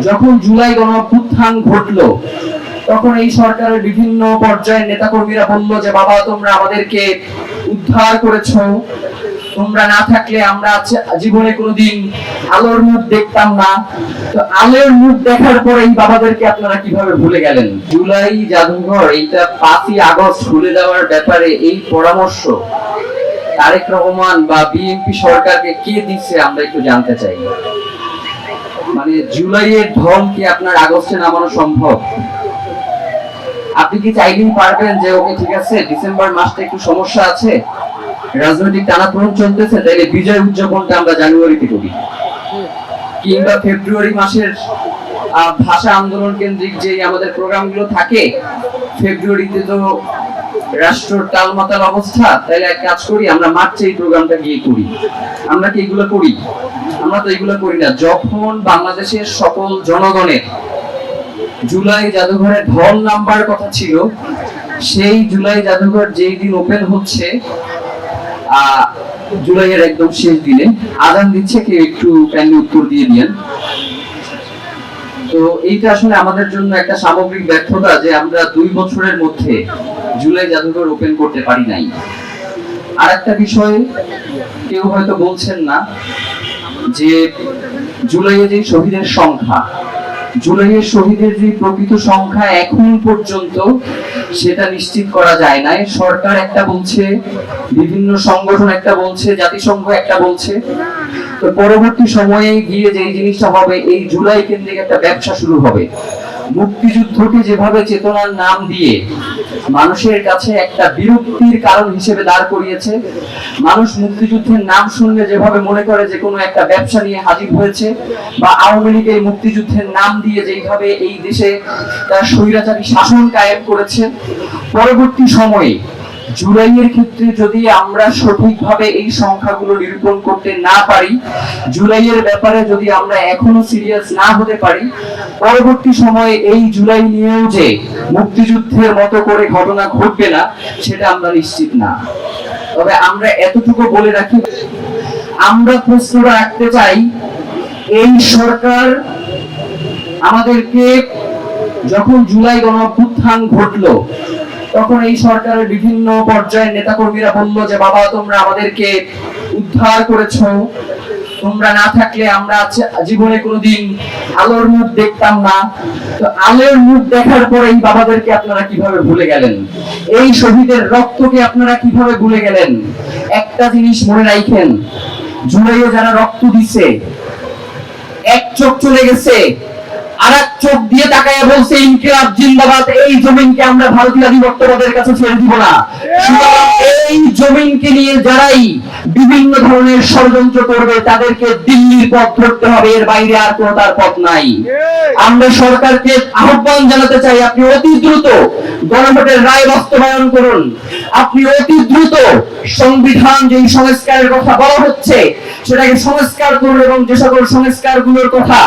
যখন জুলাই গণঅভ্যুত্থান ঘটলো তখন এই সরকারের বিভিন্ন পর্যায়ের নেতাকর্মীরা বলল যে বাবা তোমরা আমাদেরকে উদ্ধার করেছো, তোমরা না থাকলে আমরা জীবনে কোনোদিন আলোর মুখ দেখতাম না। তো আলোর মুখ দেখার পরে এই বাবাদেরকে আপনারা কিভাবে ভুলে গেলেন? জুলাই জাদুঘর এইটা 5ই আগস্ট খুলে দেওয়ার ব্যাপারে এই পরামর্শ তারেক রহমান বা বিএনপি সরকারকে কে দিচ্ছে আমরা একটু জানতে চাই। মানে জুলাইয়ের ঢল কি আপনার আগস্টে নামানো সম্ভব? আপনি কি চাইলেই পারবেন যে ওকে ঠিক আছে ডিসেম্বর মাসটা একটু সমস্যা আছে, রাজনৈতিক টানাপোড়েন চলতেছে, তাইলে বিজয় উদযাপনটা আমরা জানুয়ারিতে করি, কিংবা ফেব্রুয়ারি মাসের ভাষা আন্দোলন কেন্দ্রিক যে আমাদের প্রোগ্রামগুলো থাকে, ফেব্রুয়ারিতে তো রাষ্ট্র টালমাটাল অবস্থা, তাইলে এক কাজ করি আমরা মার্চে এই প্রোগ্রামটা গিয়ে করি। আমরা কি এগুলো করি? আমরা তো এগুলো করি না। যখন বাংলাদেশের সকল জনগণের জুলাই জাদুঘরে ঢল নাম্বার কথা ছিল, সেই জুলাই জাদুঘর যেই দিন ওপেন হচ্ছে জুলাইয়ের একদম শেষ দিনে আজান দিচ্ছে, কেউ একটু কাইন্ডলি উত্তর দিয়ে দিয়েন। তো এইটা আসলে আমাদের জন্য একটা সামগ্রিক ব্যর্থতা যে আমরা 2 বছরের মধ্যে জুলাই জাদুঘর ওপেন করতে পারি নাই। আর একটা বিষয় কেউ হয়তো বলছেন না যে জুলাইয়ে যে শহীদের সংখ্যা, জুলাইয়ের শহীদের যে প্রকৃত সংখ্যা এখন পর্যন্ত সেটা নিশ্চিত করা যায় না। সরকার একটা বলছে, বিভিন্ন সংগঠন একটা বলছে, জাতিসংঘ একটা বলছে। তো পরবর্তী সময়ে গিয়ে যে জিনিসটা হবে, এই জুলাই কেন্দ্রিক একটা ব্যবসা শুরু হবে। মুক্তিযুদ্ধকে যেভাবে চেতনার নাম দিয়ে মানুষের কাছে একটা বিরক্তির কারণ হিসেবে দাঁড় করিয়েছে, মানুষ মুক্তিযুদ্ধের নাম শুনলে যেভাবে মনে করে যে কোনো একটা ব্যবসা নিয়ে হাজির হয়েছে, বা আওয়ামী লীগ এই মুক্তিযুদ্ধের নাম দিয়ে যেভাবে এই দেশে তার স্বৈরাচারী শাসন কায়েম করেছে, পরবর্তী সময়ে জুলাইয়ের ক্ষেত্রে যদি আমরা সঠিকভাবে এই সংখ্যাগুলো নিরূপণ করতে না পারি, জুলাইয়ের ব্যাপারে যদি আমরা এখনো সিরিয়াস না হতে পারি, পরবর্তী সময়ে এই জুলাই নিয়েও যে মুক্তিযুদ্ধের মতো করে ঘটনা ঘটবে না সেটা আমরা নিশ্চিত না। তবে আমরা এতটুকু বলে রাখি, আমরা প্রশ্ন রাখতে চাই, এই সরকার আমাদেরকে যখন জুলাই গণঅভ্যুত্থান ঘটলো তখন এই সরকারের বিভিন্ন পর্যায়ের নেতাকর্মীরা বলল যে বাবা তোমরা আমাদেরকে উদ্ধার করেছো, তোমরা না থাকলে আমরা জীবনে কোনোদিন আলোর মুখ দেখতাম না। তো আলোর মুখ দেখার পরে এই বাবাদেরকে আপনারা কিভাবে ভুলে গেলেন? এই শহীদের রক্তকে আপনারা কিভাবে ভুলে গেলেন? একটা জিনিস মনে রাখেন, জুলাইয়ে যারা রক্ত দিছে, এক চোখ চলে গেছে, আরেক চোখ দিয়ে তাকায় বলছে ইনকিলাব জিন্দাবাদ, এই জমিনকে আমরা ভারতীয় আধিপত্যবাদের কাছে ছেড়ে দিব না। এই জমিনকে নিয়ে যারাই বিভিন্ন ধরনের ষড়যন্ত্র করবে তাদেরকে দিল্লির পথ ধরতে হবে, এর বাইরে আর কোনো তার পথ নাই। আমরা সরকারকে আহ্বান জানাতে চাই, আপনি অতি দ্রুত গণভোটের রায় বাস্তবায়ন করুন। আপনি অতি দ্রুত সংবিধান যে সংস্কারের কথা বলা হচ্ছে সেটাকে সংস্কার করুন, এবং যে সকল সংস্কারগুলোর কথা